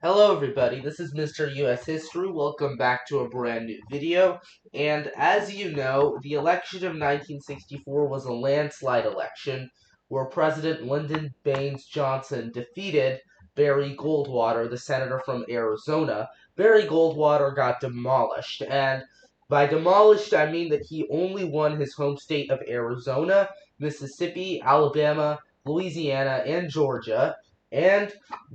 Hello everybody, this is Mr. US History. Welcome back to a brand new video. And as you know, the election of 1964 was a landslide election where President Lyndon Baines Johnson defeated Barry Goldwater, the senator from Arizona. Barry Goldwater got demolished, and by demolished I mean that he only won his home state of Arizona, Mississippi, Alabama, Louisiana, and Georgia. And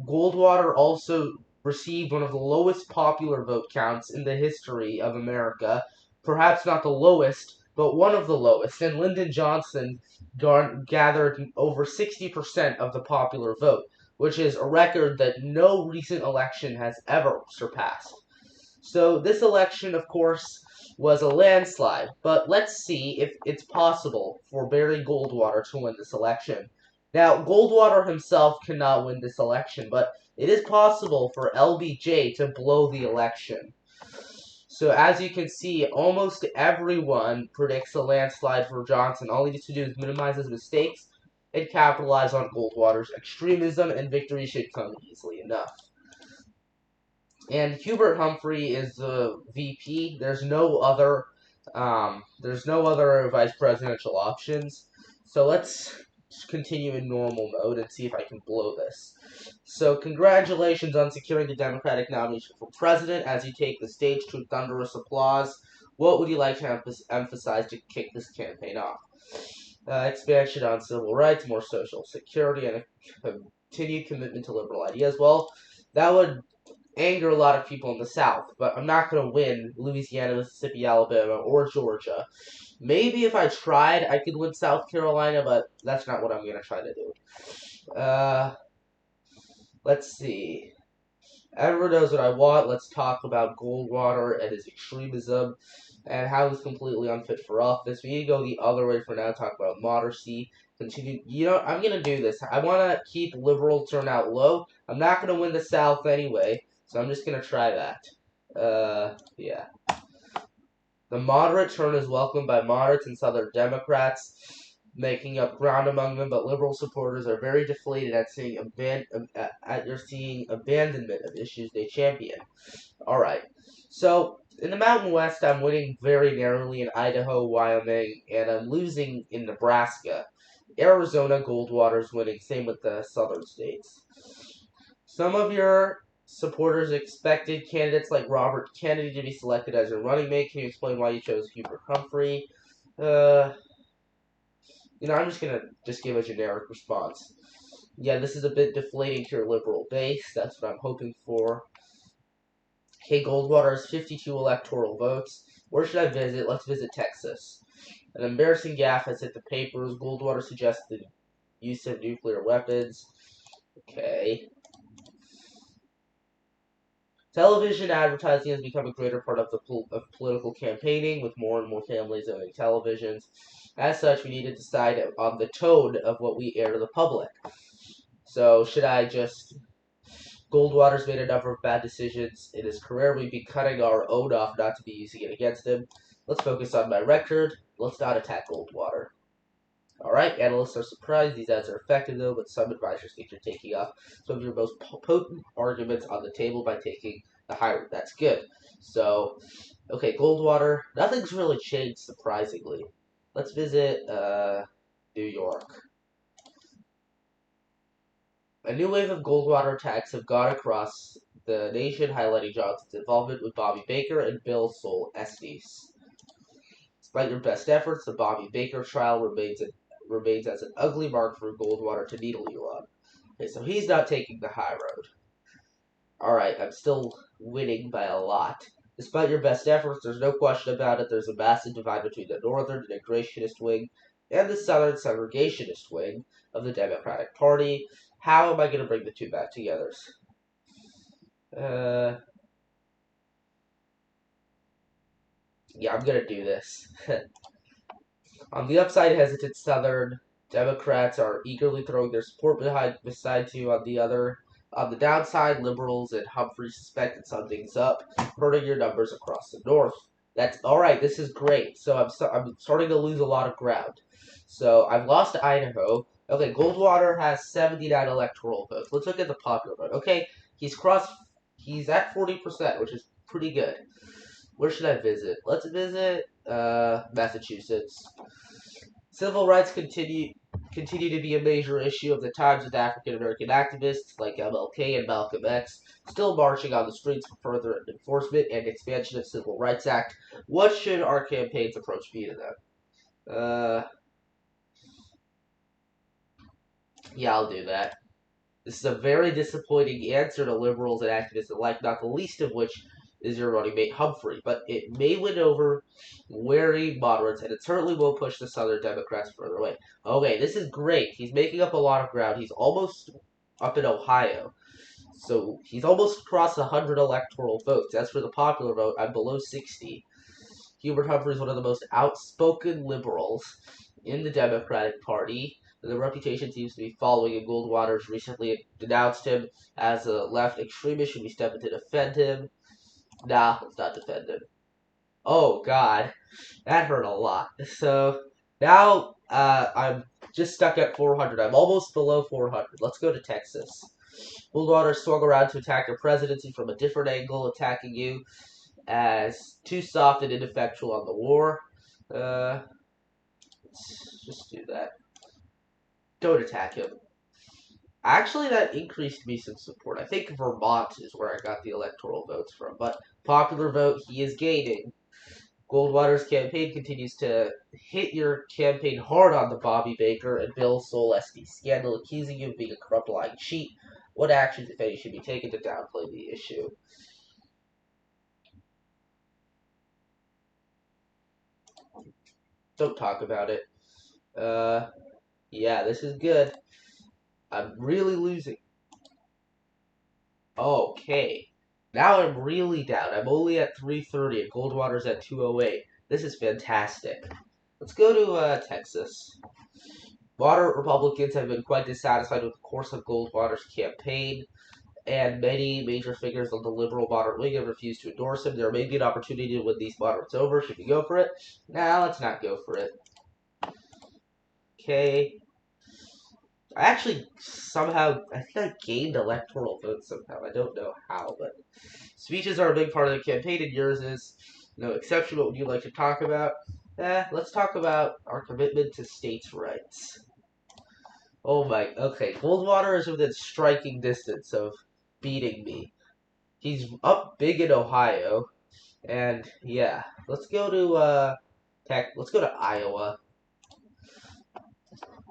Goldwater also received one of the lowest popular vote counts in the history of America. Perhaps not the lowest, but one of the lowest. And Lyndon Johnson gathered over 60% of the popular vote, which is a record that no recent election has ever surpassed. So this election, of course, was a landslide, but let's see if it's possible for Barry Goldwater to win this election. Now, Goldwater himself cannot win this election, but it is possible for LBJ to blow the election. So as you can see, almost everyone predicts a landslide for Johnson. All he needs to do is minimize his mistakes and capitalize on Goldwater's extremism, and victory should come easily enough. And Hubert Humphrey is the VP. There's no other vice presidential options. So let's continue in normal mode and see if I can blow this. So congratulations on securing the Democratic nomination for president. As you take the stage to thunderous applause, what would you like to emphasize to kick this campaign off? Expansion on civil rights, more social security, and a continued commitment to liberal ideas. Well, that would anger a lot of people in the South, but I'm not going to win Louisiana, Mississippi, Alabama, or Georgia. Maybe if I tried, I could win South Carolina, but that's not what I'm going to try to do. Let's see. Everyone knows what I want. Let's talk about Goldwater and his extremism and how he's completely unfit for office. We need to go the other way for now, talk about moderacy. Continue. I'm going to do this. I want to keep liberal turnout low. I'm not going to win the South anyway, so I'm just going to try that. Yeah. The moderate turn is welcomed by moderates and Southern Democrats, making up ground among them, but liberal supporters are very deflated at seeing abandonment of issues they champion. Alright, so in the Mountain West, I'm winning very narrowly in Idaho, Wyoming, and I'm losing in Nebraska. Arizona, Goldwater's winning, same with the southern states. Some of your supporters expected candidates like Robert Kennedy to be selected as your running mate. Can you explain why you chose Hubert Humphrey? I'm just going to give a generic response. Yeah, this is a bit deflating to your liberal base. That's what I'm hoping for. Okay, Goldwater has 52 electoral votes. Where should I visit? Let's visit Texas. An embarrassing gaffe has hit the papers. Goldwater suggests the use of nuclear weapons. Okay. Television advertising has become a greater part of political campaigning, with more and more families owning televisions. As such, we need to decide on the tone of what we air to the public. So, should I just... Goldwater's made a number of bad decisions in his career. We'd be cutting our own off not to be using it against him. Let's focus on my record. Let's not attack Goldwater. Alright, analysts are surprised. These ads are effective, though, but some advisors think you're taking off some of your most potent arguments on the table by taking the high road. That's good. So, okay, Goldwater. Nothing's really changed, surprisingly. Let's visit New York. A new wave of Goldwater attacks have gone across the nation, highlighting Johnson's involvement with Bobby Baker and Bill Sol Estes. Despite your best efforts, the Bobby Baker trial remains as an ugly mark for Goldwater to needle you on. Okay, so he's not taking the high road. Alright, I'm still winning by a lot. Despite your best efforts, there's no question about it, there's a massive divide between the northern integrationist wing and the southern segregationist wing of the Democratic Party. How am I going to bring the two back together? Yeah, I'm going to do this. On the upside, hesitant Southern Democrats are eagerly throwing their support beside you. On the downside, liberals and Humphrey suspect that something's up, hurting your numbers across the North. That's alright. This is great. So I'm starting to lose a lot of ground. So I've lost Idaho. Okay, Goldwater has 79 electoral votes. Let's look at the popular vote. Okay, he's crossed He's at 40%, which is pretty good. Where should I visit? Let's visit Massachusetts. Civil rights continue to be a major issue of the times, with African American activists like MLK and Malcolm X still marching on the streets for further enforcement and expansion of Civil Rights Act. What should our campaign's approach be to them? Yeah, I'll do that. This is a very disappointing answer to liberals and activists alike, not the least of which is your running mate Humphrey. But it may win over wary moderates, and it certainly will push the Southern Democrats further away. Okay, this is great. He's making up a lot of ground. He's almost up in Ohio. So he's almost crossed 100 electoral votes. As for the popular vote, I'm below 60. Hubert Humphrey is one of the most outspoken liberals in the Democratic Party. The reputation seems to be following, and Goldwater's recently denounced him as a left extremist. Should we step in to defend him? Nah, let's not defend him. Oh, God. That hurt a lot. So, now, I'm just stuck at 400. I'm almost below 400. Let's go to Texas. Goldwater swung around to attack your presidency from a different angle, attacking you as too soft and ineffectual on the war. Let's just do that. Don't attack him. Actually, that increased me some support. I think Vermont is where I got the electoral votes from. But popular vote, he is gaining. Goldwater's campaign continues to hit your campaign hard on the Bobby Baker and Bill Solesky scandal, accusing you of being a corrupt, lying cheat. What actions, if any, should be taken to downplay the issue? Don't talk about it. Yeah, this is good. I'm really losing. Okay. Now I'm really down. I'm only at 330 and Goldwater's at 208. This is fantastic. Let's go to Texas. Moderate Republicans have been quite dissatisfied with the course of Goldwater's campaign, and many major figures on the liberal moderate wing have refused to endorse him. There may be an opportunity to win these moderates over. Should we go for it? Nah, let's not go for it. Okay. I actually somehow, I think I gained electoral votes somehow. I don't know how, but speeches are a big part of the campaign, and yours is no exception. What would you like to talk about? Let's talk about our commitment to states' rights. Oh my, okay. Goldwater is within striking distance of beating me. He's up big in Ohio, and yeah, let's go to let's go to Iowa.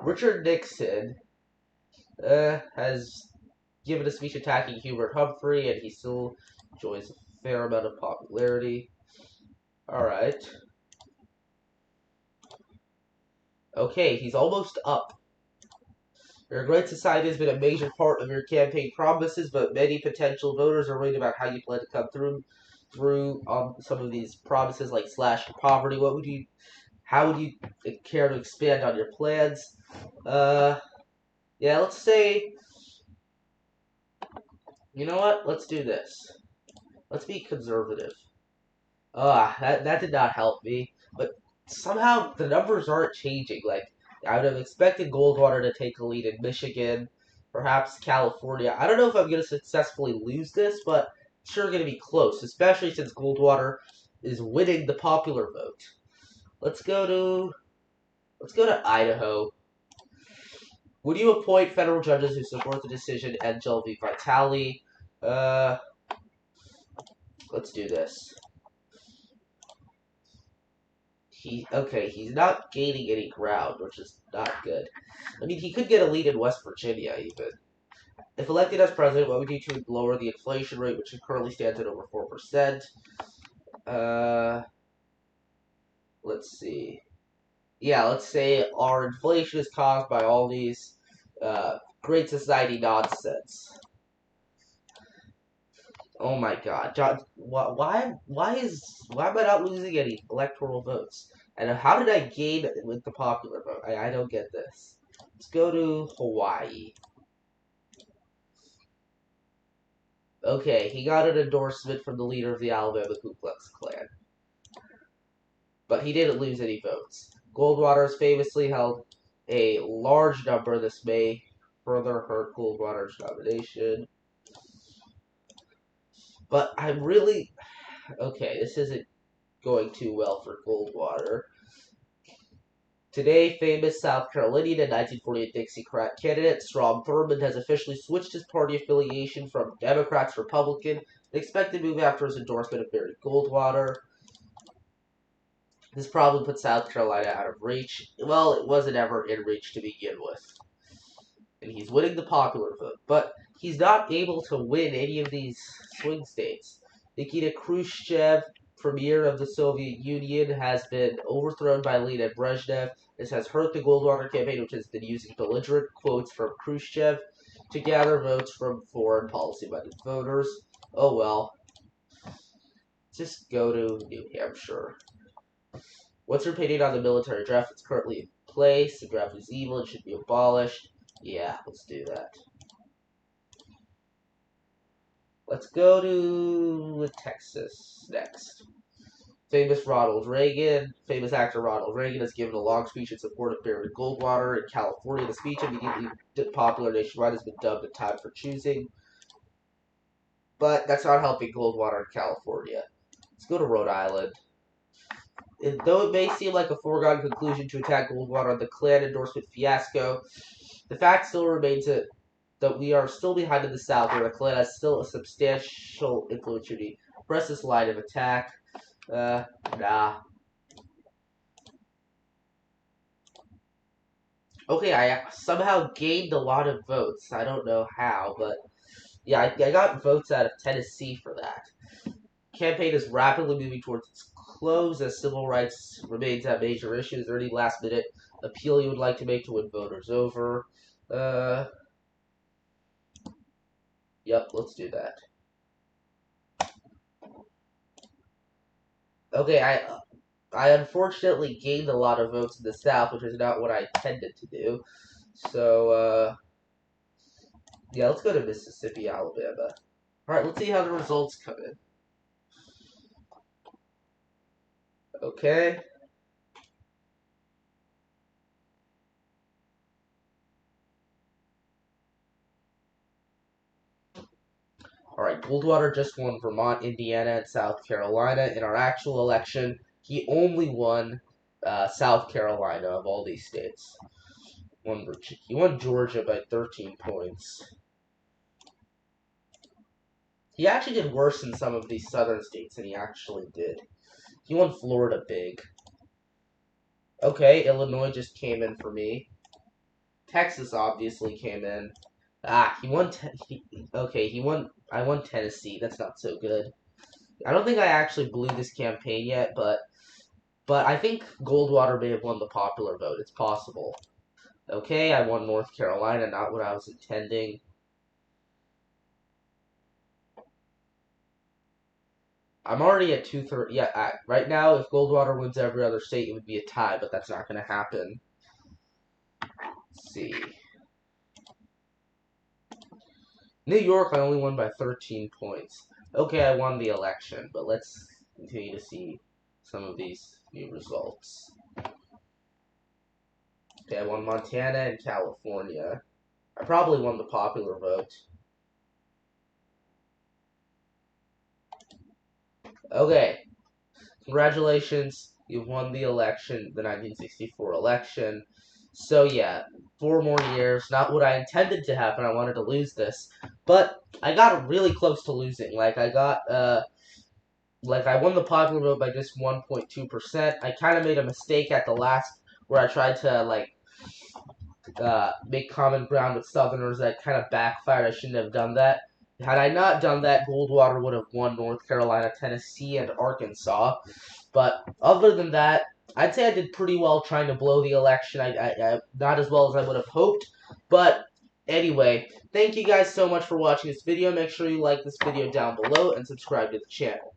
Richard Nixon has given a speech attacking Hubert Humphrey, and he still enjoys a fair amount of popularity. Alright. Okay, he's almost up. Your Great Society has been a major part of your campaign promises, but many potential voters are worried about how you plan to come through some of these promises, like slash poverty. How would you care to expand on your plans? Yeah, let's say, you know what? Let's do this. Let's be conservative. That did not help me. But somehow the numbers aren't changing. Like, I would have expected Goldwater to take a lead in Michigan, perhaps California. I don't know if I'm going to successfully lose this, but it's sure going to be close, especially since Goldwater is winning the popular vote. Let's go to Idaho. Would you appoint federal judges who support the decision and Jelvi Vitale? Let's do this. He's not gaining any ground, which is not good. I mean, he could get a lead in West Virginia, even. If elected as president, what would you do to lower the inflation rate, which currently stands at over 4%? Let's see. Yeah, let's say our inflation is caused by all these Great Society nonsense. Oh my God, John! Why am I not losing any electoral votes? And how did I gain with the popular vote? I don't get this. Let's go to Hawaii. Okay, he got an endorsement from the leader of the Alabama Ku Klux Klan, but he didn't lose any votes. Goldwater has famously held a large number. This may further hurt Goldwater's nomination. But I'm really... Okay, this isn't going too well for Goldwater. Today, famous South Carolinian and 1948 Dixiecrat candidate Strom Thurmond has officially switched his party affiliation from Democrat to Republican, an expected move after his endorsement of Barry Goldwater. This probably put South Carolina out of reach. Well, it wasn't ever in reach to begin with. And he's winning the popular vote. But he's not able to win any of these swing states. Nikita Khrushchev, premier of the Soviet Union, has been overthrown by Leonid Brezhnev. This has hurt the Goldwater campaign, which has been using belligerent quotes from Khrushchev to gather votes from foreign policy-minded voters. Oh well. Just go to New Hampshire. What's your opinion on the military draft that's currently in place? The draft is evil and should be abolished. Yeah, let's do that. Let's go to Texas next. Famous actor Ronald Reagan has given a long speech in support of Barry Goldwater in California. The speech, immediately popular nationwide, has been dubbed a time for choosing. But that's not helping Goldwater in California. Let's go to Rhode Island. Though it may seem like a foregone conclusion to attack Goldwater on the Klan endorsement fiasco, the fact still remains that we are still behind in the South, where the Klan has still a substantial influence. Should we press this line of attack? Nah. Okay, I somehow gained a lot of votes. I don't know how, but yeah, I got votes out of Tennessee for that. Campaign is rapidly moving towards its close as civil rights remains a major issue. Is there any last minute appeal you would like to make to win voters over? Yep, let's do that. Okay, I unfortunately gained a lot of votes in the South, which is not what I intended to do. So, yeah, let's go to Mississippi, Alabama. Alright, let's see how the results come in. Okay. Alright, Goldwater just won Vermont, Indiana, and South Carolina. In our actual election, he only won South Carolina of all these states. He won Georgia by 13 points. He actually did worse in some of these southern states than he actually did. He won Florida big. Okay, Illinois just came in for me. Texas obviously came in. He won. I won Tennessee. That's not so good. I don't think I actually blew this campaign yet, but I think Goldwater may have won the popular vote. It's possible. Okay, I won North Carolina. Not what I was intending. I'm already at 2/3. Yeah, right now, if Goldwater wins every other state, it would be a tie, but that's not going to happen. Let's see. New York, I only won by 13 points. Okay, I won the election, but let's continue to see some of these new results. Okay, I won Montana and California. I probably won the popular vote. Okay, congratulations, you won the election, the 1964 election. So yeah, 4 more years, not what I intended to happen. I wanted to lose this, but I got really close to losing. Like I won the popular vote by just 1.2%. I kind of made a mistake at the last where I tried to make common ground with Southerners. That kind of backfired. I shouldn't have done that. Had I not done that, Goldwater would have won North Carolina, Tennessee, and Arkansas. But other than that, I'd say I did pretty well trying to blow the election. I not as well as I would have hoped. But anyway, thank you guys so much for watching this video. Make sure you like this video down below and subscribe to the channel.